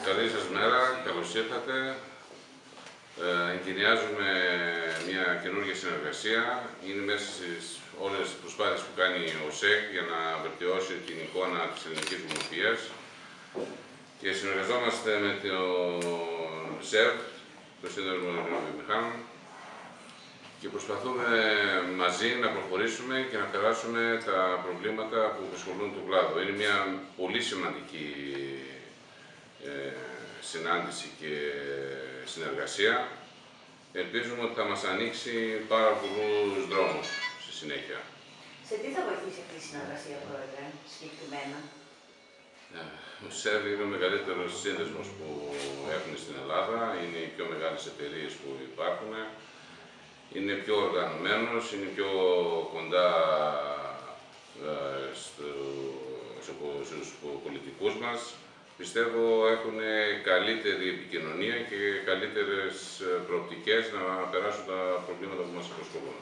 Καλή σας μέρα, καλώς ήρθατε. Εγκαινιάζουμε μια καινούργια συνεργασία. Είναι μέσα στις όλες τις προσπάθειες που κάνει ο ΣΕΚ για να βελτιώσει την εικόνα της ελληνικής δημοκρατίας. Και συνεργαζόμαστε με το ΣΕΒ, το Σύνδεσμο Βιομηχάνων, και προσπαθούμε μαζί να προχωρήσουμε και να περάσουμε τα προβλήματα που απασχολούν τον κλάδο. Είναι μια πολύ σημαντική συνάντηση και συνεργασία. Ελπίζουμε ότι θα μας ανοίξει πάρα πολλούς δρόμους στη συνέχεια. Σε τι θα βοηθήσει αυτή η συνεργασία, Πρόεδρε, συγκεκριμένα? Ο ΣΕΒ είναι ο μεγαλύτερος σύνδεσμος που έχουμε στην Ελλάδα. Είναι οι πιο μεγάλες εταιρείες που υπάρχουν. Είναι πιο οργανωμένος, είναι πιο κοντά στους πολιτικούς μας. Πιστεύω έχουν καλύτερη επικοινωνία και καλύτερες προοπτικές να περάσουν τα προβλήματα που μας απασχολούν.